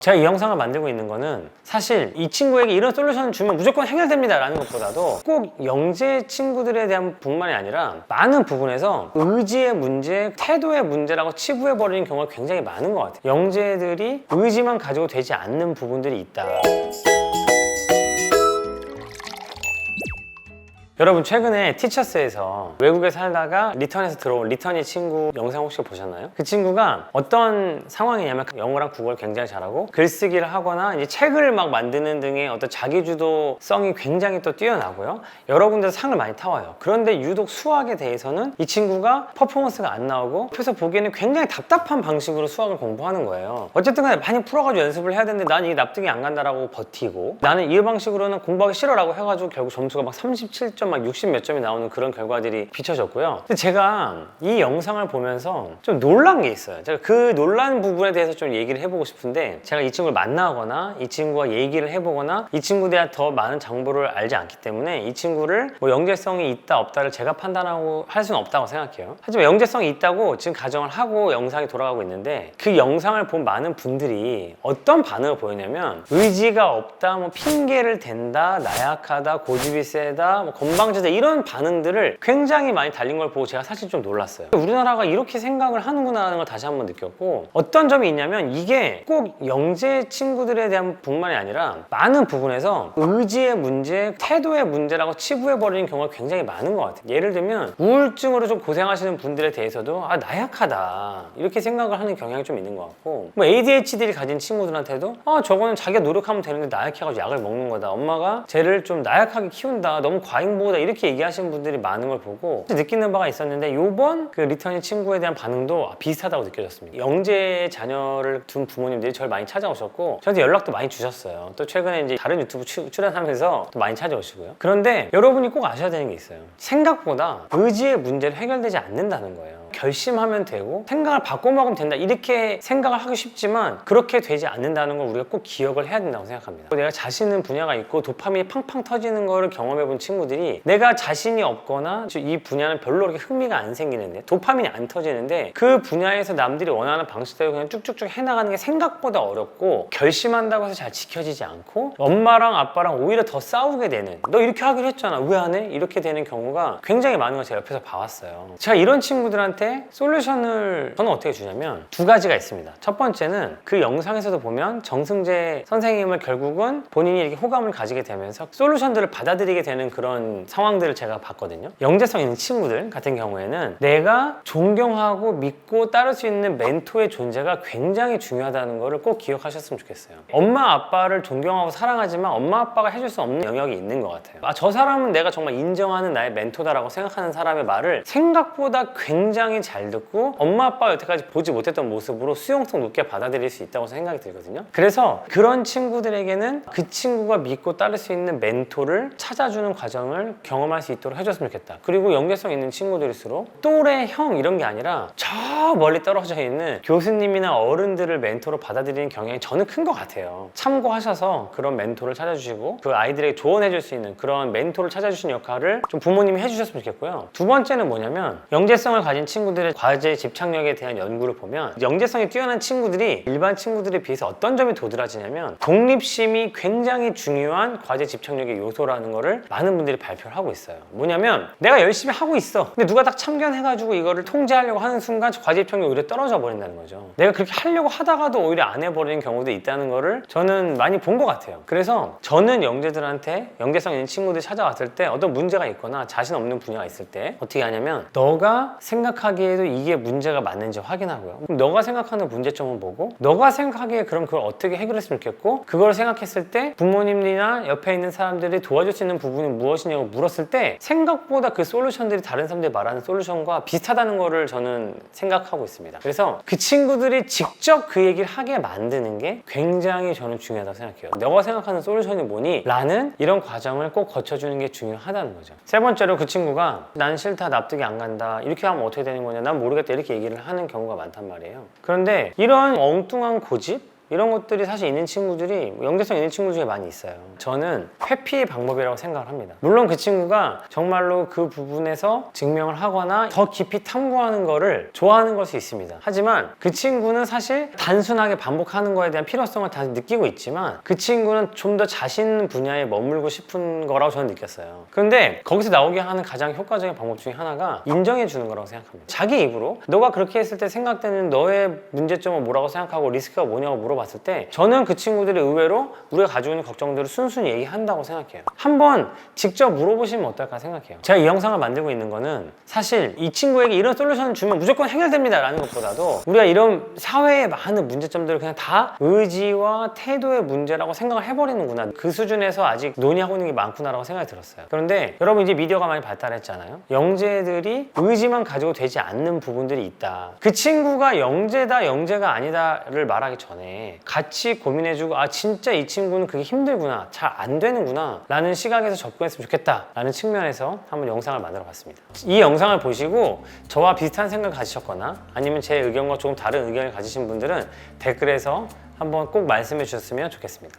제가 이 영상을 만들고 있는 거는 사실 이 친구에게 이런 솔루션을 주면 무조건 해결됩니다 라는 것보다도 꼭 영재 친구들에 대한 뿐만이 아니라 많은 부분에서 의지의 문제, 태도의 문제라고 치부해버리는 경우가 굉장히 많은 것 같아요. 영재들이 의지만 가지고 되지 않는 부분들이 있다. 여러분 최근에 티처스에서 외국에 살다가 리턴에서 들어온 리턴이 친구 영상 혹시 보셨나요? 그 친구가 어떤 상황이냐면 영어랑 국어를 굉장히 잘하고 글쓰기를 하거나 이제 책을 막 만드는 등의 어떤 자기주도성이 굉장히 또 뛰어나고요. 여러 군데서 상을 많이 타와요. 그런데 유독 수학에 대해서는 이 친구가 퍼포먼스가 안 나오고 옆에서 보기에는 굉장히 답답한 방식으로 수학을 공부하는 거예요. 어쨌든 간에 많이 풀어가지고 연습을 해야 되는데 난 이게 납득이 안 간다라고 버티고 나는 이 방식으로는 공부하기 싫어라고 해가지고 결국 점수가 막 37점 막 60 몇 점이 나오는 그런 결과들이 비춰졌고요. 근데 제가 이 영상을 보면서 좀 놀란 게 있어요. 제가 그 놀란 부분에 대해서 좀 얘기를 해보고 싶은데 제가 이 친구를 만나거나 이 친구와 얘기를 해보거나 이 친구에 대한 더 많은 정보를 알지 않기 때문에 이 친구를 뭐 영재성이 있다 없다를 제가 판단하고 할 수는 없다고 생각해요. 하지만 영재성이 있다고 지금 가정을 하고 영상이 돌아가고 있는데 그 영상을 본 많은 분들이 어떤 반응을 보였냐면 의지가 없다, 뭐 핑계를 댄다, 나약하다, 고집이 세다, 뭐 건방지다 이런 반응들을 굉장히 많이 달린 걸 보고 제가 사실 좀 놀랐어요. 우리나라가 이렇게 생각을 하는구나 하는 걸 다시 한번 느꼈고 어떤 점이 있냐면 이게 꼭 영재 친구들에 대한 뿐만이 아니라 많은 부분에서 의지의 문제, 태도의 문제라고 치부해버리는 경우가 굉장히 많은 것 같아요. 예를 들면 우울증으로 좀 고생하시는 분들에 대해서도 나약하다 이렇게 생각을 하는 경향이 좀 있는 것 같고 뭐 ADHD를 가진 친구들한테도 저거는 자기가 노력하면 되는데 나약해가지고 약을 먹는 거다. 엄마가 쟤를 좀 나약하게 키운다. 너무 과잉보호다. 이렇게 얘기하시는 분들이 많은 걸 보고 느끼는 바가 있었는데 요번 그 리턴이 친구에 대한 반응도 비슷하다고 느껴졌습니다. 영재 자녀를 둔 부모님들이 저를 많이 찾아오셨고 저한테 연락도 많이 주셨어요. 또 최근에 이제 다른 유튜브 출연하면서 또 많이 찾아오시고요. 그런데 여러분이 꼭 아셔야 되는 게 있어요. 생각보다 의지의 문제를 해결되지 않는다는 거예요. 결심하면 되고 생각을 바꿔 먹으면 된다 이렇게 생각을 하기 쉽지만 그렇게 되지 않는다는 걸 우리가 꼭 기억을 해야 된다고 생각합니다. 내가 자신 있는 분야가 있고 도파민이 팡팡 터지는 거를 경험해 본 친구들이 내가 자신이 없거나 이 분야는 별로 그렇게 흥미가 안 생기는데 도파민이 안 터지는데 그 분야에서 남들이 원하는 방식대로 그냥 쭉쭉쭉 해나가는 게 생각보다 어렵고 결심한다고 해서 잘 지켜지지 않고 엄마랑 아빠랑 오히려 더 싸우게 되는 너 이렇게 하기로 했잖아 왜 안 해? 이렇게 되는 경우가 굉장히 많은 걸 제가 옆에서 봐왔어요. 제가 이런 친구들한테 솔루션을 저는 어떻게 주냐면 두 가지가 있습니다. 첫 번째는 그 영상에서도 보면 정승재 선생님을 결국은 본인이 이렇게 호감을 가지게 되면서 솔루션들을 받아들이게 되는 그런 상황들을 제가 봤거든요. 영재성 있는 친구들 같은 경우에는 내가 존경하고 믿고 따를 수 있는 멘토의 존재가 굉장히 중요하다는 거를 꼭 기억하셨으면 좋겠어요. 엄마 아빠를 존경하고 사랑하지만 엄마 아빠가 해줄 수 없는 영역이 있는 것 같아요. 저 사람은 내가 정말 인정하는 나의 멘토다라고 생각하는 사람의 말을 생각보다 굉장히 잘 듣고 엄마 아빠가 여태까지 보지 못했던 모습으로 수용성 높게 받아들일 수 있다고 생각이 들거든요. 그래서 그런 친구들에게는 그 친구가 믿고 따를 수 있는 멘토를 찾아주는 과정을 경험할 수 있도록 해줬으면 좋겠다. 그리고 연계성 있는 친구들일수록 또래 형 이런 게 아니라 저 멀리 떨어져 있는 교수님이나 어른들을 멘토로 받아들이는 경향이 저는 큰 것 같아요. 참고하셔서 그런 멘토를 찾아주시고 그 아이들에게 조언해줄 수 있는 그런 멘토를 찾아주시는 역할을 좀 부모님이 해주셨으면 좋겠고요. 두 번째는 뭐냐면 영재성을 가진 친구들의 과제 집착력에 대한 연구를 보면 영재성이 뛰어난 친구들이 일반 친구들에 비해서 어떤 점이 도드라지냐면 독립심이 굉장히 중요한 과제 집착력의 요소라는 거를 많은 분들이 발표를 하고 있어요. 뭐냐면 내가 열심히 하고 있어. 근데 누가 딱 참견해가지고 이거를 통제하려고 하는 순간 과제 집착력이 오히려 떨어져 버린다는 거죠. 내가 그렇게 하려고 하다가도 오히려 안 해버리는 경우도 있다는 거를 저는 많이 본 것 같아요. 그래서 저는 영재들한테 영재성 있는 친구들이 찾아왔을 때 어떤 문제가 있거나 자신 없는 분야가 있을 때 어떻게 하냐면 너가 생각하기에도 이게 문제가 맞는지 확인하고요. 그럼 너가 생각하는 문제점은 뭐고 너가 생각하기에 그럼 그걸 어떻게 해결했으면 좋겠고 그걸 생각했을 때 부모님이나 옆에 있는 사람들이 도와줄 수 있는 부분이 무엇이냐고 물었을 때 생각보다 그 솔루션들이 다른 사람들이 말하는 솔루션과 비슷하다는 거를 저는 생각하고 있습니다. 그래서 그 친구들이 직접 그 얘기를 하게 만드는 게 굉장히 저는 중요하다고 생각해요. 너가 생각하는 솔루션이 뭐니? 라는 이런 과정을 꼭 거쳐주는 게 중요하다는 거죠. 세 번째로 그 친구가 난 싫다 납득이 안 간다 이렇게 하면 어떻게 되는 거냐 난 모르겠다 이렇게 얘기를 하는 경우가 많단 말이에요. 그런데 이런 엉뚱한 고집 이런 것들이 사실 있는 친구들이 영재성 있는 친구 중에 많이 있어요. 저는 회피의 방법이라고 생각을 합니다. 물론 그 친구가 정말로 그 부분에서 증명을 하거나 더 깊이 탐구하는 거를 좋아하는 걸 수 있습니다. 하지만 그 친구는 사실 단순하게 반복하는 거에 대한 필요성을 다 느끼고 있지만 그 친구는 좀 더 자신 분야에 머물고 싶은 거라고 저는 느꼈어요. 그런데 거기서 나오게 하는 가장 효과적인 방법 중에 하나가 인정해 주는 거라고 생각합니다. 자기 입으로 너가 그렇게 했을 때 생각되는 너의 문제점은 뭐라고 생각하고 리스크가 뭐냐고 물어봤을 때 저는 그 친구들이 의외로 우리가 가지고 있는 걱정들을 순순히 얘기한다고 생각해요. 한번 직접 물어보시면 어떨까 생각해요. 제가 이 영상을 만들고 있는 거는 사실 이 친구에게 이런 솔루션을 주면 무조건 해결됩니다 라는 것보다도 우리가 이런 사회의 많은 문제점들을 그냥 다 의지와 태도의 문제라고 생각을 해버리는구나, 그 수준에서 아직 논의하고 있는 게 많구나라고 생각이 들었어요. 그런데 여러분 이제 미디어가 많이 발달했잖아요. 영재들이 의지만 가지고 되지 않는 부분들이 있다. 그 친구가 영재다 영재가 아니다를 말하기 전에 같이 고민해주고 아 진짜 이 친구는 그게 힘들구나, 잘 안 되는구나 라는 시각에서 접근했으면 좋겠다 라는 측면에서 한번 영상을 만들어 봤습니다. 이 영상을 보시고 저와 비슷한 생각을 가지셨거나 아니면 제 의견과 조금 다른 의견을 가지신 분들은 댓글에서 한번 꼭 말씀해 주셨으면 좋겠습니다.